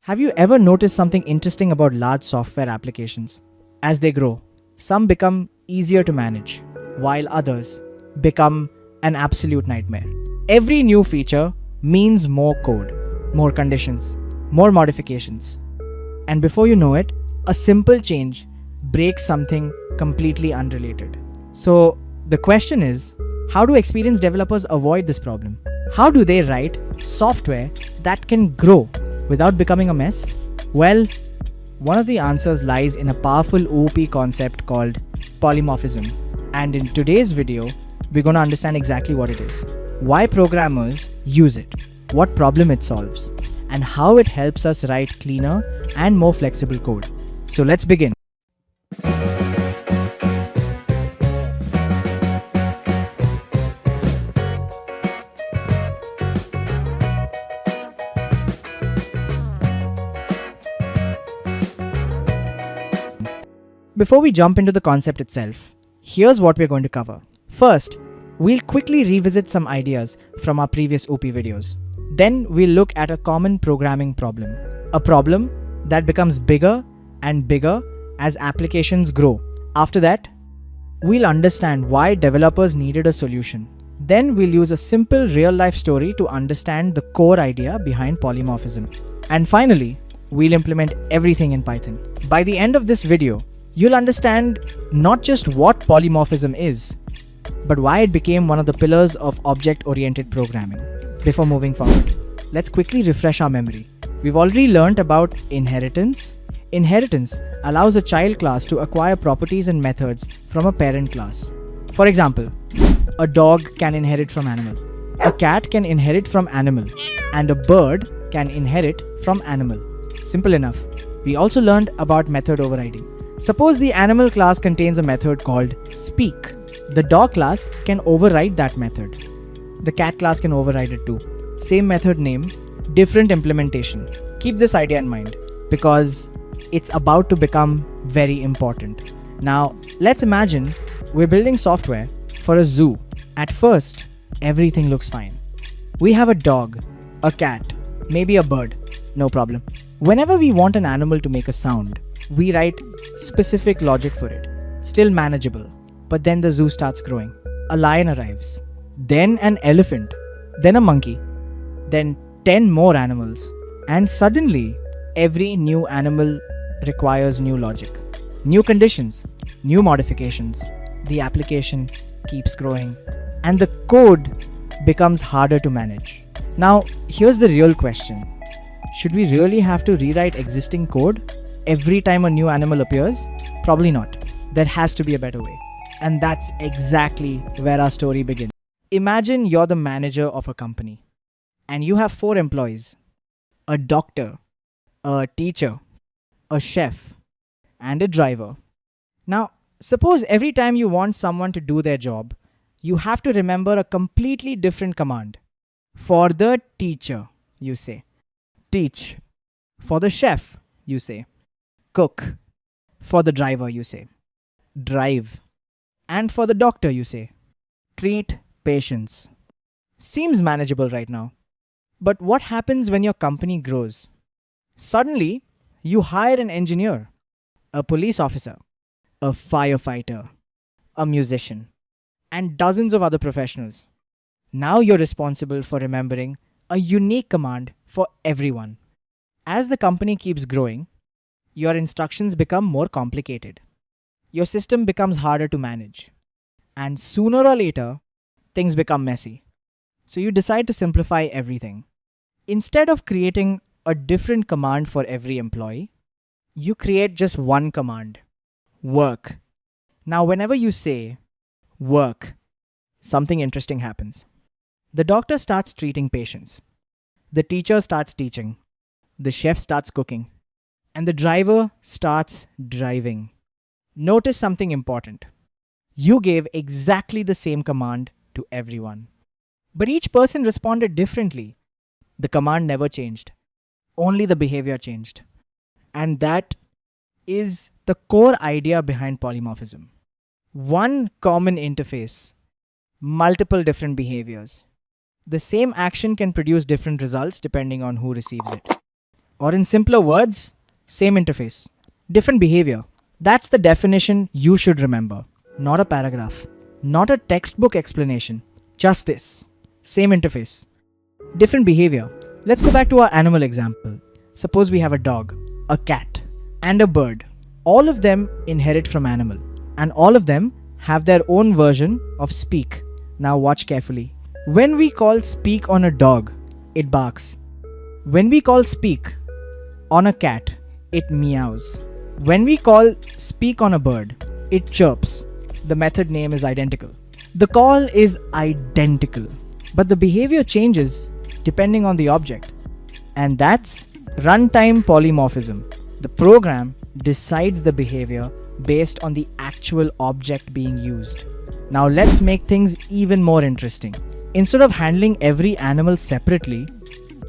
Have you ever noticed something interesting about large software applications? As they grow, some become easier to manage, while others become an absolute nightmare. Every new feature means more code, more conditions, more modifications. And before you know it, a simple change breaks something completely unrelated. So the question is, how do experienced developers avoid this problem? How do they write software that can grow without becoming a mess? Well, one of the answers lies in a powerful OOP concept called polymorphism. And in today's video, we're going to understand exactly what it is, why programmers use it, what problem it solves, and how it helps us write cleaner and more flexible code. So let's begin. Before we jump into the concept itself, here's what we're going to cover. First, we'll quickly revisit some ideas from our previous OP videos. Then we'll look at a common programming problem, a problem that becomes bigger and bigger as applications grow. After that, we'll understand why developers needed a solution. Then we'll use a simple real-life story to understand the core idea behind polymorphism. And finally, we'll implement everything in Python. By the end of this video, you'll understand not just what polymorphism is, but why it became one of the pillars of object-oriented programming. Before moving forward, let's quickly refresh our memory. We've already learned about inheritance. Inheritance allows a child class to acquire properties and methods from a parent class. For example, a dog can inherit from animal, a cat can inherit from animal, and a bird can inherit from animal. Simple enough. We also learned about method overriding. Suppose the animal class contains a method called speak. The dog class can override that method. The cat class can override it too. Same method name, different implementation. Keep this idea in mind because it's about to become very important. Now, let's imagine we're building software for a zoo. At first, everything looks fine. We have a dog, a cat, maybe a bird. No problem. Whenever we want an animal to make a sound, we write specific logic for it. Still manageable. But then the zoo starts growing. A lion arrives. Then an elephant. Then a monkey. Then 10 more animals. And suddenly, every new animal requires new logic. New conditions. New modifications. The application keeps growing. And the code becomes harder to manage. Now, here's the real question. Should we really have to rewrite existing code every time a new animal appears? Probably not. There has to be a better way. And that's exactly where our story begins. Imagine you're the manager of a company and you have 4 employees, a doctor, a teacher, a chef, and a driver. Now, suppose every time you want someone to do their job, you have to remember a completely different command. For the teacher, you say, teach. For the chef, you say, cook. For the driver, you say, drive. And for the doctor, you say, treat patients. Seems manageable right now. But what happens when your company grows? Suddenly, you hire an engineer, a police officer, a firefighter, a musician, and dozens of other professionals. Now you're responsible for remembering a unique command for everyone. As the company keeps growing, your instructions become more complicated. Your system becomes harder to manage. And sooner or later, things become messy. So you decide to simplify everything. Instead of creating a different command for every employee, you create just one command, work. Now, whenever you say work, something interesting happens. The doctor starts treating patients. The teacher starts teaching. The chef starts cooking. And the driver starts driving. Notice something important. You gave exactly the same command to everyone. But each person responded differently. The command never changed. Only the behavior changed. And that is the core idea behind polymorphism. One common interface, multiple different behaviors. The same action can produce different results depending on who receives it. Or in simpler words, same interface, different behavior. That's the definition you should remember. Not a paragraph, not a textbook explanation, just this. Same interface, different behavior. Let's go back to our animal example. Suppose we have a dog, a cat, and a bird. All of them inherit from animal, and all of them have their own version of speak. Now watch carefully. When we call speak on a dog, it barks. When we call speak on a cat, it meows. When we call speak on a bird, it chirps. The method name is identical. The call is identical, but the behavior changes depending on the object. And that's runtime polymorphism. The program decides the behavior based on the actual object being used. Now let's make things even more interesting. Instead of handling every animal separately,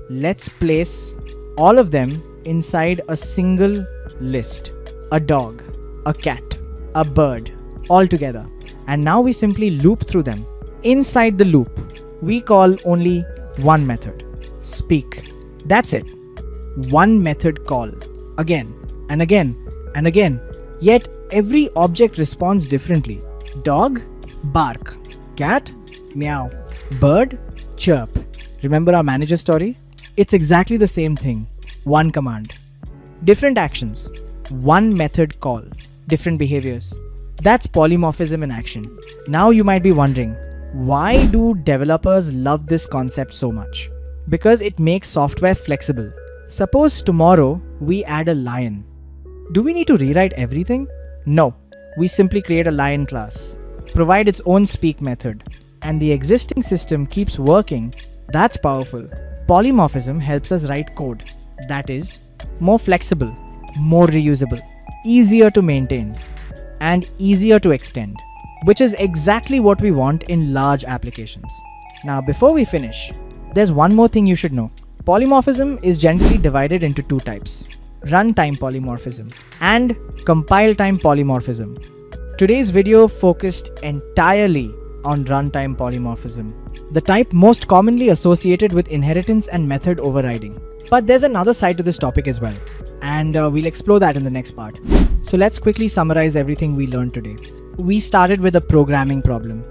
let's place all of them inside a single list. A dog, a cat, a bird, all together. And now we simply loop through them. Inside the loop, we call only one method, speak. That's it. One method call. Again and again and again. Yet every object responds differently. Dog, bark. Cat, meow. Bird, chirp. Remember our manager story? It's exactly the same thing. One command. Different actions. One method call. Different behaviors. That's polymorphism in action. Now you might be wondering, why do developers love this concept so much? Because it makes software flexible. Suppose tomorrow we add a lion. Do we need to rewrite everything? No. We simply create a lion class, provide its own speak method, and the existing system keeps working. That's powerful. Polymorphism helps us write code that is more flexible, more reusable, easier to maintain, and easier to extend, which is exactly what we want in large applications. Now, before we finish, there's one more thing you should know. Polymorphism is generally divided into two types: runtime polymorphism and compile time polymorphism. Today's video focused entirely on runtime polymorphism, the type most commonly associated with inheritance and method overriding. But there's another side to this topic as well, and we'll explore that in the next part. So let's quickly summarize everything we learned today. We started with a programming problem.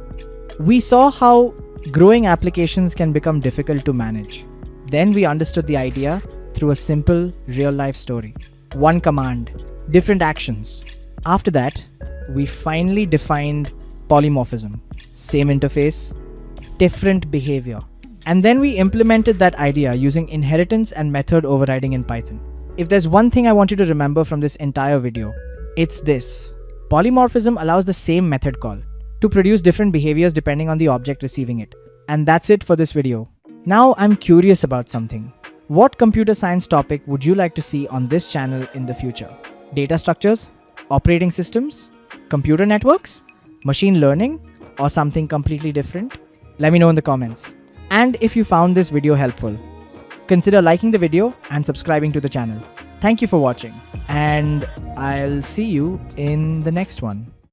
We saw how growing applications can become difficult to manage. Then we understood the idea through a simple real-life story. One command, different actions. After that, we finally defined polymorphism. Same interface, different behavior. And then we implemented that idea using inheritance and method overriding in Python. If there's one thing I want you to remember from this entire video, it's this. Polymorphism allows the same method call to produce different behaviors depending on the object receiving it. And that's it for this video. Now I'm curious about something. What computer science topic would you like to see on this channel in the future? Data structures? Operating systems? Computer networks? Machine learning? Or something completely different? Let me know in the comments. And if you found this video helpful, consider liking the video and subscribing to the channel. Thank you for watching, and I'll see you in the next one.